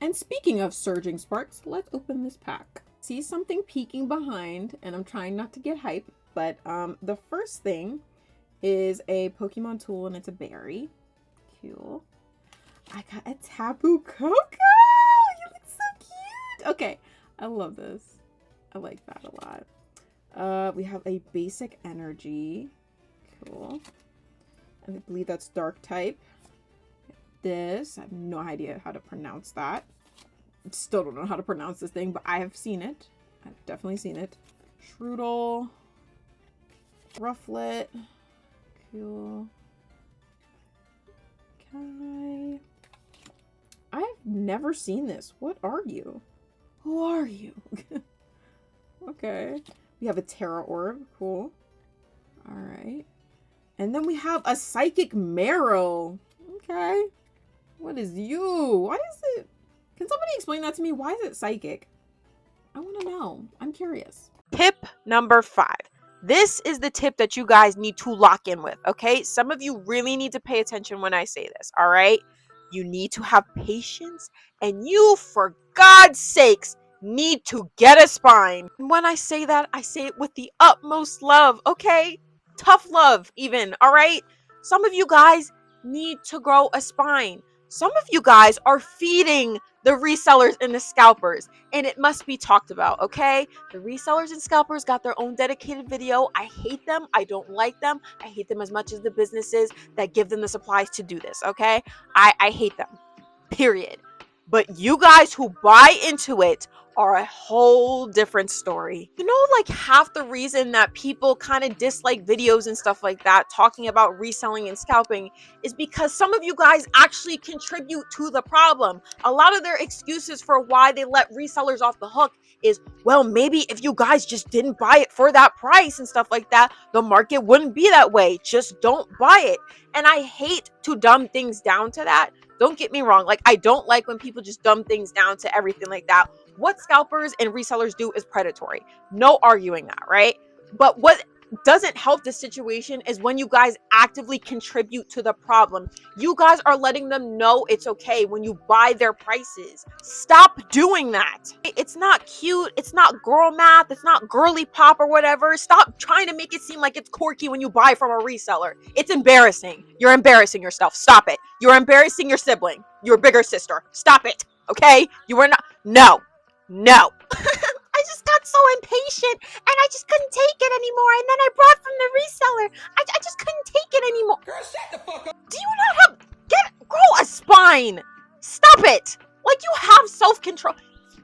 B: And speaking of Surging Sparks, let's open this pack. See something peeking behind, and I'm trying not to get hype, but the first thing is a Pokemon tool, and it's a berry. Cool. I got a Tapu Koko! You look so cute! Okay, I love this. I like that a lot. We have a basic energy. Cool. And I believe that's dark type. This, I have no idea how to pronounce that. Still don't know how to pronounce this thing, but I have seen it. I've definitely seen it. Shroodle. Rufflet. Cool. Okay. I've never seen this. What are you? Who are you? Okay. We have a Terra Orb. Cool. Alright. And then we have a Psychic Marrow. Okay. What is you? Why is it? Can somebody explain that to me? Why is it psychic? I want to know. I'm curious.
A: Tip number 5. This is the tip that you guys need to lock in with, okay? Some of you really need to pay attention when I say this, all right? You need to have patience, and you, for God's sakes, need to get a spine. And when I say that, I say it with the utmost love, okay? Tough love, even, all right? Some of you guys need to grow a spine. Some of you guys are feeding the resellers and the scalpers, and it must be talked about, okay? The resellers and scalpers got their own dedicated video. I hate them. I don't like them. I hate them as much as the businesses that give them the supplies to do this, okay? I hate them, period. But you guys who buy into it are a whole different story. You know, like half the reason that people kind of dislike videos and stuff like that talking about reselling and scalping is because some of you guys actually contribute to the problem. A lot of their excuses for why they let resellers off the hook is, well, maybe if you guys just didn't buy it for that price and stuff like that, the market wouldn't be that way. Just don't buy it. And I hate to dumb things down to that. Don't get me wrong. Like, I don't like when people just dumb things down to everything like that. What scalpers and resellers do is predatory. No arguing that, right? But what doesn't help the situation is when you guys actively contribute to the problem. You guys are letting them know it's okay when you buy their prices. Stop doing that. It's not cute. It's not girl math. It's not girly pop or whatever. Stop trying to make it seem like it's quirky when you buy from a reseller. It's embarrassing. You're embarrassing yourself. Stop it. You're embarrassing your sibling, your bigger sister. Stop it. Okay? You are not. No. No. I just got so impatient and I just couldn't take it anymore. And then I brought from the reseller. I just couldn't take it anymore. Girl, shut the fuck up. Do you not have grow a spine? Stop it. Like, you have self-control.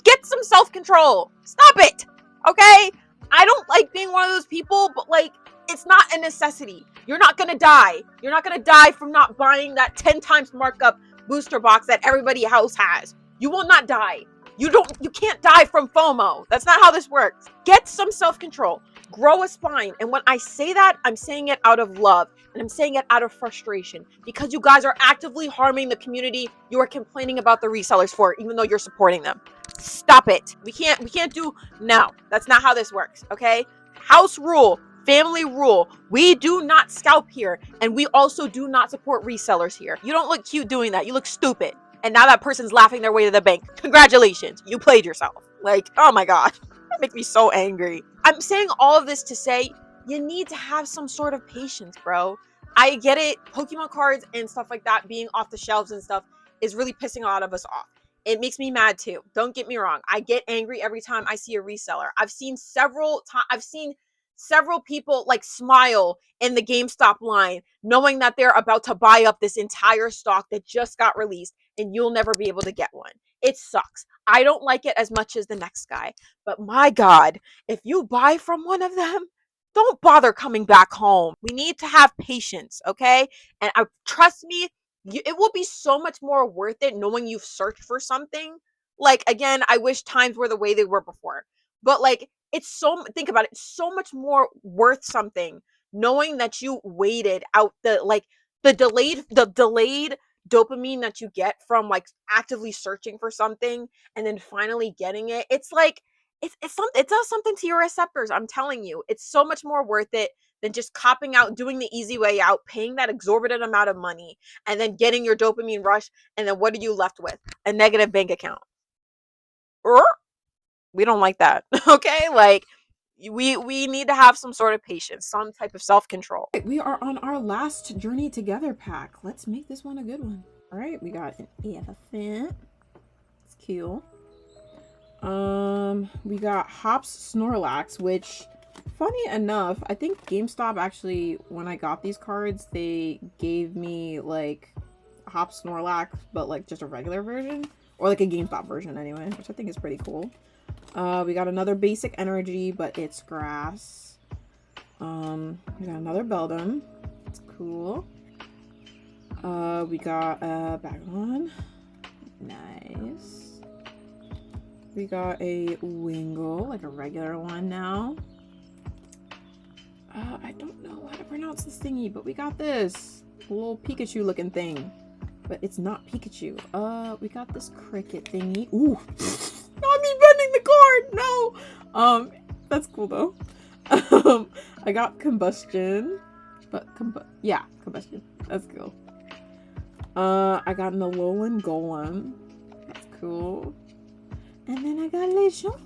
A: Get some self-control. Stop it. Okay? I don't like being one of those people, but like, it's not a necessity. You're not gonna die. You're not gonna die from not buying that 10 times markup booster box that everybody else has. You will not die. You can't die from FOMO. That's not how this works. Get some self-control. Grow a spine. And when I say that, I'm saying it out of love. And I'm saying it out of frustration. Because you guys are actively harming the community you are complaining about the resellers for, even though you're supporting them. Stop it. We can't do, no. That's not how this works, okay? House rule. Family rule. We do not scalp here. And we also do not support resellers here. You don't look cute doing that. You look stupid. And now that person's laughing their way to the bank. Congratulations, you played yourself. Like, oh my god, that makes me so angry. I'm saying all of this to say, you need to have some sort of patience, bro. I get it, Pokemon cards and stuff like that being off the shelves and stuff is really pissing a lot of us off. It makes me mad too. Don't get me wrong. I get angry every time I see a reseller. I've seen several people like smile in the GameStop line knowing that they're about to buy up this entire stock that just got released and you'll never be able to get one. It sucks. I don't like it as much as the next guy. But my God, if you buy from one of them, don't bother coming back home. We need to have patience, okay? And trust me, it will be so much more worth it knowing you've searched for something. Like, again, I wish times were the way they were before. But like, think about it, it's so much more worth something knowing that you waited out the delayed dopamine that you get from like actively searching for something and then finally getting it. It's like it does something to your receptors. I'm telling you, it's so much more worth it than just copping out, doing the easy way out, paying that exorbitant amount of money, and then getting your dopamine rush. And then what are you left with? A negative bank account. We don't like that. Okay? Like, we need to have some sort of patience, some type of self-control.
B: We are on our last journey together pack. Let's make this one a good one. All right, we got an elephant. It's cute. We got Hops Snorlax, which, funny enough, I think GameStop actually, when I got these cards, they gave me like Hops Snorlax, but like just a regular version, or like a GameStop version anyway, which I think is pretty cool. We got another basic energy, but it's grass. We got another Beldum. It's cool. We got a Bagalon. Nice. We got a Wingull, like a regular one now. I don't know how to pronounce this thingy, but we got this little Pikachu looking thing. But it's not Pikachu. We got this cricket thingy. Ooh. Not me bending the card. No. That's cool though. I got combustion, but combustion. That's cool. I got an Alolan Golem. That's cool. And then I got Lechon.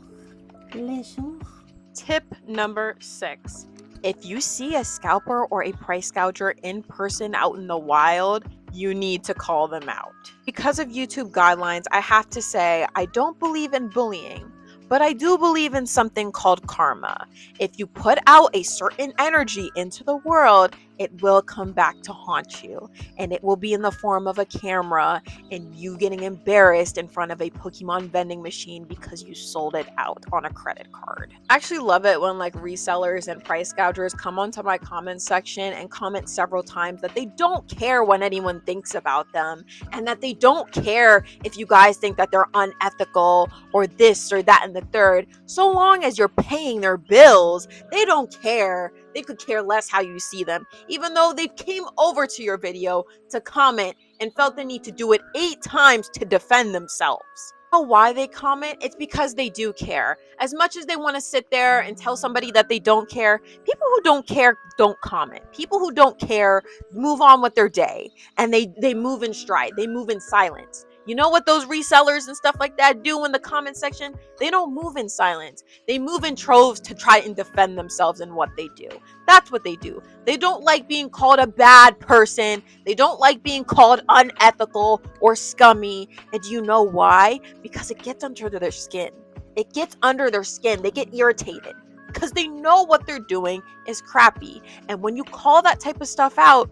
A: Tip number 6. If you see a scalper or a price gouger in person out in the wild, you need to call them out. Because of YouTube guidelines, I have to say I don't believe in bullying, but I do believe in something called karma. If you put out a certain energy into the world, it will come back to haunt you. And it will be in the form of a camera and you getting embarrassed in front of a Pokemon vending machine because you sold it out on a credit card. I actually love it when like resellers and price gougers come onto my comment section and comment several times that they don't care what anyone thinks about them and that they don't care if you guys think that they're unethical or this or that and the third. So long as you're paying their bills, they don't care. They could care less how you see them, even though they came over to your video to comment and felt the need to do it 8 times to defend themselves. Know why they comment? It's because they do care. As much as they want to sit there and tell somebody that they don't care, people who don't care don't comment. People who don't care move on with their day, and they move in stride. They move in silence. You know what those resellers and stuff like that do in the comment section? They don't move in silence. They move in troves to try and defend themselves in what they do. That's what they do. They don't like being called a bad person. They don't like being called unethical or scummy. And do you know why? Because it gets under their skin. It gets under their skin. They get irritated because they know what they're doing is crappy. And when you call that type of stuff out,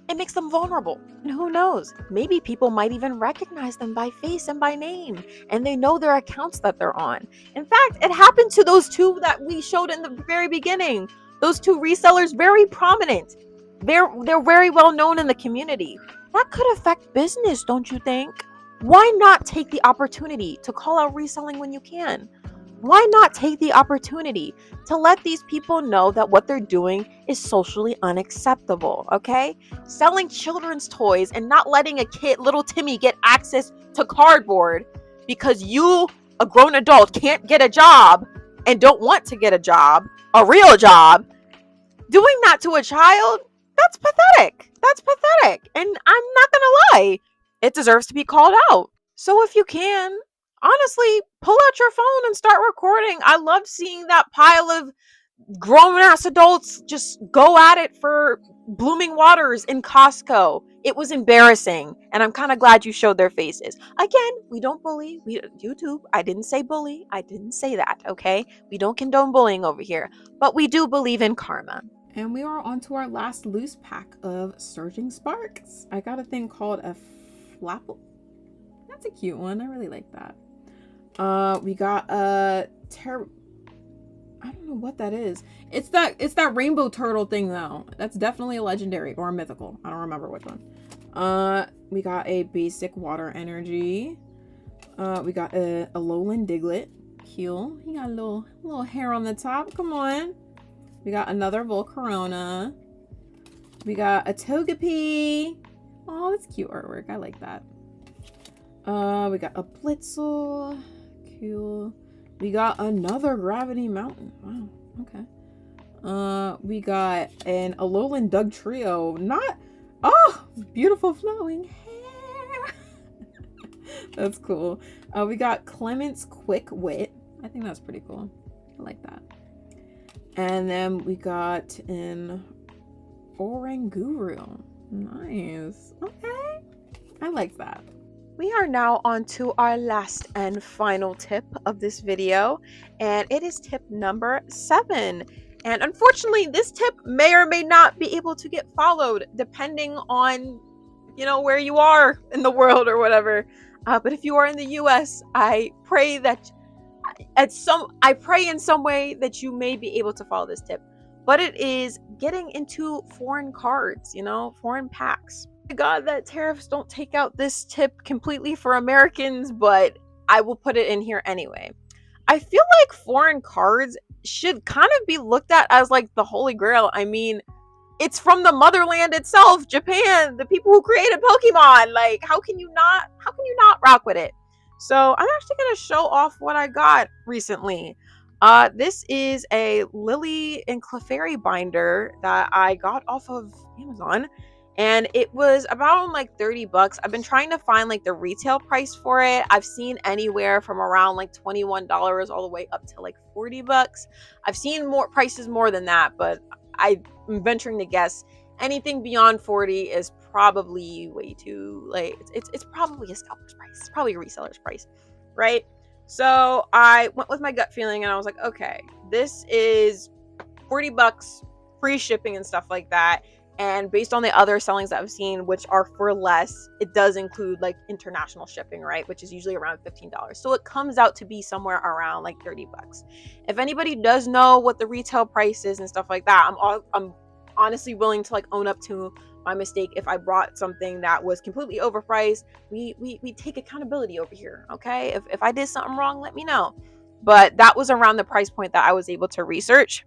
A: it makes them vulnerable. And who knows? Maybe people might even recognize them by face and by name, and they know their accounts that they're on. In fact, it happened to those 2 that we showed in the very beginning. Those 2 resellers, very prominent. They're very well known in the community. That could affect business, don't you think? Why not take the opportunity to call out reselling when you can? Why not take the opportunity to let these people know that what they're doing is socially unacceptable, okay? Selling children's toys and not letting a kid, little Timmy, get access to cardboard because you, a grown adult, can't get a job and don't want to get a job, a real job. Doing that to a child, that's pathetic. That's pathetic. And I'm not gonna lie, it deserves to be called out. So if you can, honestly, pull out your phone and start recording. I love seeing that pile of grown-ass adults just go at it for Blooming Waters in Costco. It was embarrassing, and I'm kind of glad you showed their faces. Again, we don't bully. YouTube, I didn't say bully. I didn't say that, okay? We don't condone bullying over here, but we do believe in karma.
B: And we are on to our last loose pack of Surging Sparks. I got a thing called a Flapple. That's a cute one. I really like that. We got a I don't know what that is. It's that rainbow turtle thing though. That's definitely a legendary or a mythical. I don't remember which one. We got a basic water energy. We got a Alolan Diglett. Cute. He got a little hair on the top. Come on. We got another Volcarona. We got a Togepi. Oh, that's cute artwork. I like that. We got a Blitzel. Cool. We got another Gravity Mountain. Wow. Okay. We got an Alolan Dugtrio. Beautiful flowing hair. That's cool. We got Clement's Quick Wit. I think that's pretty cool. I like that. And then we got an Oranguru. Nice. Okay. I like that.
A: We are now on to our last and final tip of this video, and it is tip number 7. And unfortunately, this tip may or may not be able to get followed depending on, where you are in the world or whatever. But if you are in the US, I pray that I pray in some way that you may be able to follow this tip. But it is getting into foreign cards, foreign packs. God that tariffs don't take out this tip completely for Americans, but I will put it in here anyway. I feel like foreign cards should kind of be looked at as like the holy grail. I mean, it's from the motherland itself, Japan, the people who created Pokemon. Like, how can you not rock with it? So I'm actually gonna show off what I got recently. This is a Lily and Clefairy binder that I got off of Amazon, and it was about like 30 bucks. I've been trying to find like the retail price for it. I've seen anywhere from around like $21 all the way up to like 40 bucks. I've seen more prices more than that, but I'm venturing to guess anything beyond 40 is probably way too like it's probably a scalper's price. It's probably a reseller's price, right? So I went with my gut feeling and I was like, okay, this is 40 bucks, free shipping and stuff like that. And based on the other sellings that I've seen, which are for less, it does include like international shipping, right? Which is usually around $15. So it comes out to be somewhere around like 30 bucks. If anybody does know what the retail price is and stuff like that, I'm honestly willing to like own up to my mistake if I brought something that was completely overpriced. We take accountability over here, okay? If I did something wrong, let me know. But that was around the price point that I was able to research.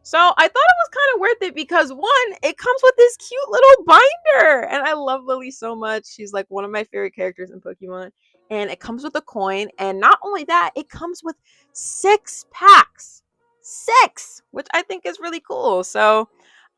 A: So I thought it was kind of worth it because one, it comes with this cute little binder, and I love Lily so much. She's like one of my favorite characters in Pokemon, and it comes with a coin, and not only that, it comes with 6 packs, 6, which I think is really cool. So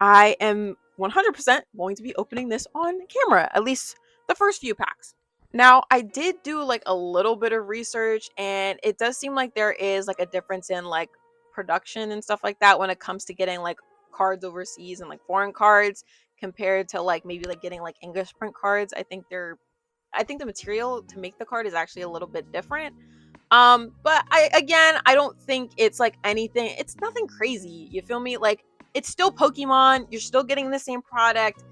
A: I am 100% going to be opening this on camera, at least the first few packs. Now, I did do like a little bit of research, and it does seem like there is like a difference in like production and stuff like that when it comes to getting like cards overseas and like foreign cards compared to like maybe like getting like English print cards. I think the material to make the card is actually a little bit different. But I don't think it's like anything, it's nothing crazy. You feel me? Like it's still Pokemon, you're still getting the same product,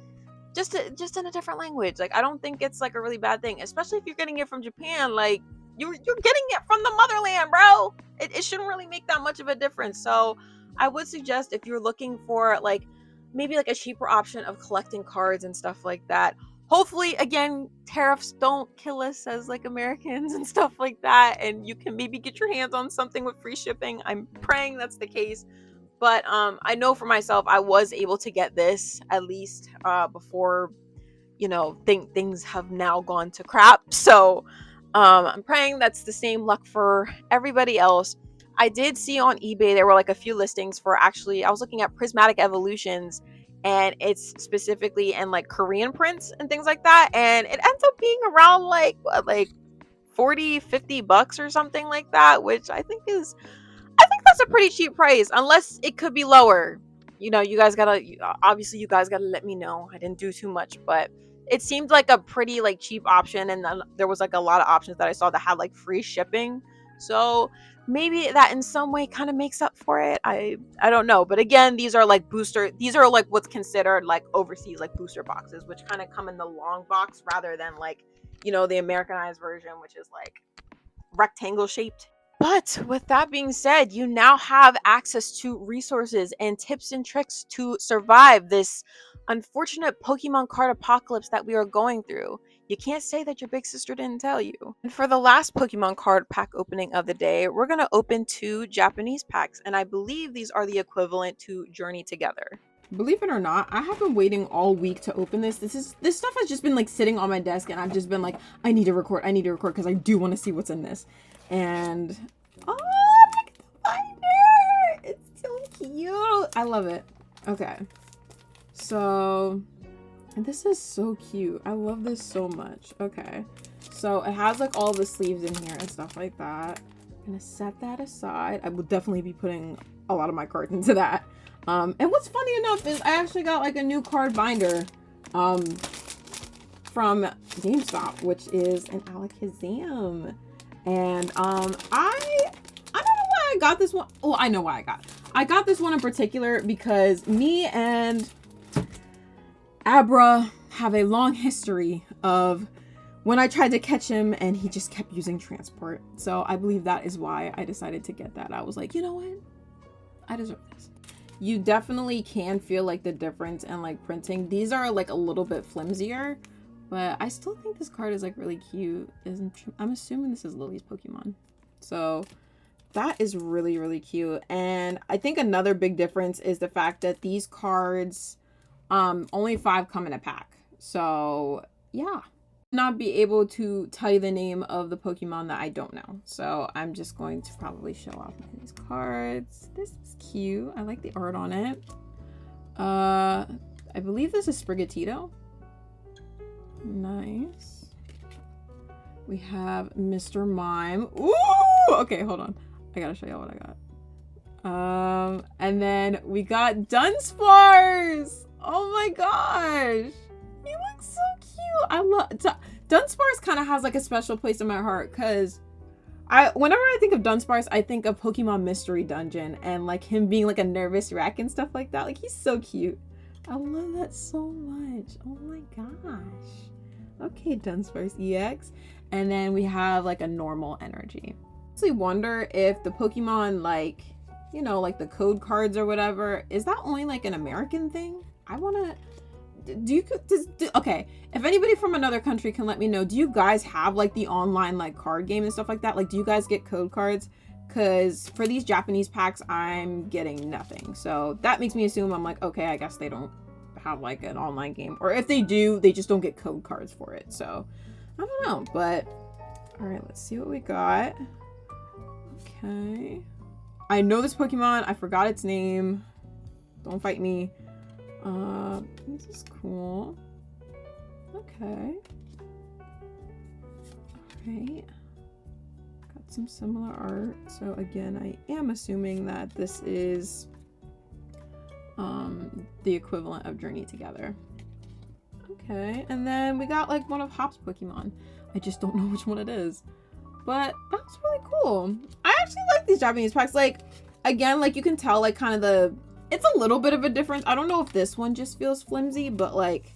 A: just in a different language. Like I don't think it's like a really bad thing, especially if you're getting it from Japan. Like you're getting it from the motherland, bro. It shouldn't really make that much of a difference. So I would suggest if you're looking for like maybe like a cheaper option of collecting cards and stuff like that. Hopefully, again, tariffs don't kill us as like Americans and stuff like that, and you can maybe get your hands on something with free shipping. I'm praying that's the case. But I know for myself, I was able to get this at least before things have now gone to crap. So I'm praying that's the same luck for everybody else. I did see on eBay there were like a few listings for actually, I was looking at prismatic evolutions, and it's specifically in like Korean prints and things like that, and it ends up being around like what, like 40-50 bucks or something like that, which I think that's a pretty cheap price, unless it could be lower. You guys gotta, obviously, you guys gotta let me know. I didn't do too much, but it seemed like a pretty like cheap option, and then there was like a lot of options that I saw that had like free shipping. So maybe that in some way kind of makes up for it. I don't know, but again, these are like booster. These are like what's considered like overseas like booster boxes, which kind of come in the long box rather than like the Americanized version, which is like rectangle shaped. But with that being said, you now have access to resources and tips and tricks to survive this unfortunate Pokemon card apocalypse that we are going through. You can't say that your big sister didn't tell you. And for the last Pokemon card pack opening of the day, we're going to open 2 Japanese packs, and I believe these are the equivalent to Journey Together.
B: Believe it or not, I have been waiting all week to open this. This stuff has just been like sitting on my desk, and I've just been like, I need to record because I do want to see what's in this. And oh, look at the binder! It's so cute. I love it. Okay, so and this is so cute. I love this so much. Okay, so it has like all the sleeves in here and stuff like that. I'm gonna set that aside. I will definitely be putting a lot of my cards into that. And what's funny enough is I actually got like a new card binder from GameStop, which is an Alakazam. And I don't know why I got this one. Well, I know why I got this one in particular because me and Abra have a long history of when I tried to catch him and he just kept using transport. So I believe that is why I decided to get that. I was like, you know what? I deserve this. You definitely can feel like the difference in like printing. These are like a little bit flimsier, but I still think this card is like really cute. I'm assuming this is Lily's Pokemon. So that is really, really cute. And I think another big difference is the fact that these cards, only 5 come in a pack. So yeah. not be able to tell you the name of the Pokemon that I don't know. So I'm just going to probably show off these cards. This is cute. I like the art on it. I believe this is Sprigatito. Nice. We have Mr. Mime. Ooh! Okay, hold on. I gotta show y'all what I got. And then we got Dunsparce. Oh my gosh. He looks so cute. I love Dunsparce. Kind of has like a special place in my heart because whenever I think of Dunsparce, I think of Pokemon Mystery Dungeon and like him being like a nervous wreck and stuff like that. Like he's so cute. I love that so much. Oh my gosh. Okay, Dunsparce EX. And then we have like a normal energy. I actually wonder if the Pokemon, like, you know, like the code cards or whatever, is that only like an American thing? I want to, okay, if anybody from another country can let me know, do you guys have like the online like card game and stuff like that? Like, do you guys get code cards? Because for these Japanese packs, I'm getting nothing. So that makes me assume, I'm like, okay, I guess they don't have like an online game. Or if they do, they just don't get code cards for it. So I don't know. But all right, let's see what we got. Okay. I know this Pokemon. I forgot its name. Don't fight me. This is cool. Okay. Alright. Got some similar art. So again, I am assuming that this is the equivalent of Journey Together. Okay, and then we got like one of Hop's Pokemon. I just don't know which one it is. But that was really cool. I actually like these Japanese packs. Like, again, like you can tell like kind of it's a little bit of a difference. I don't know if this one just feels flimsy, but like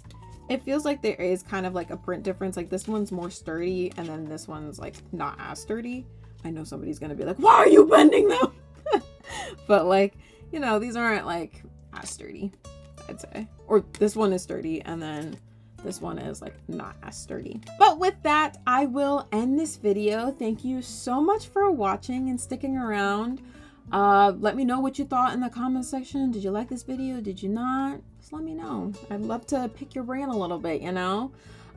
B: it feels like there is kind of like a print difference. Like this one's more sturdy and then this one's like not as sturdy. I know somebody's gonna be like, why are you bending them? But like, you know, these aren't like as sturdy, I'd say. Or this one is sturdy and then this one is like not as sturdy. But with that, I will end this video. Thank you so much for watching and sticking around. Let me know what you thought in the comment section. Did you like this video? Did you not? Just let me know. I'd love to pick your brain a little bit, you know?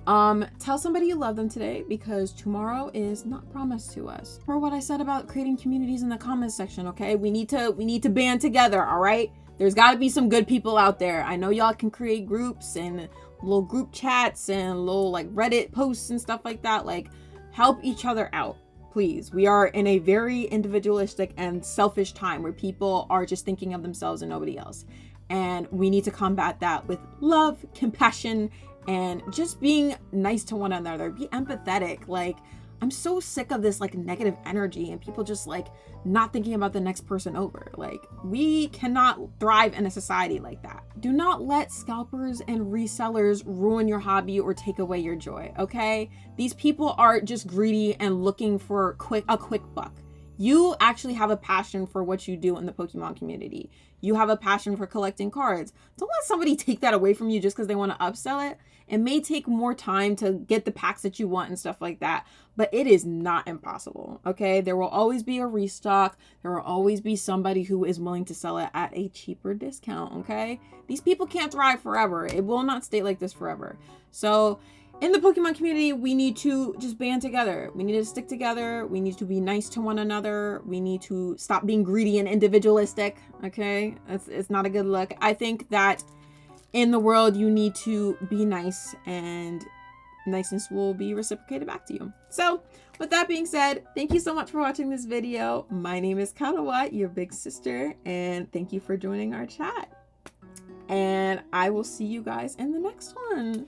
B: Tell somebody you love them today because tomorrow is not promised to us. For what I said about creating communities in the comment section, okay? We need to band together, all right? There's got to be some good people out there. I know y'all can create groups and little group chats and little like Reddit posts and stuff like that. Like, help each other out. Please. We are in a very individualistic and selfish time where people are just thinking of themselves and nobody else. And we need to combat that with love, compassion, and just being nice to one another. Be empathetic. Like, I'm so sick of this like negative energy and people just like not thinking about the next person over. Like, we cannot thrive in a society like that. Do not let scalpers and resellers ruin your hobby or take away your joy, okay? These people are just greedy and looking for a quick buck. You actually have a passion for what you do in the Pokemon community. You have a passion for collecting cards. Don't let somebody take that away from you just because they want to upsell it. It may take more time to get the packs that you want and stuff like that, but it is not impossible, okay? There will always be a restock. There will always be somebody who is willing to sell it at a cheaper discount, okay? These people can't thrive forever. It will not stay like this forever. So in the Pokemon community, we need to just band together. We need to stick together. We need to be nice to one another. We need to stop being greedy and individualistic, okay? It's not a good look. I think that in the world, you need to be nice and niceness will be reciprocated back to you. So with that being said, thank you so much for watching this video. My name is Kanawa, your big sister, and thank you for joining our chat. And I will see you guys in the next one.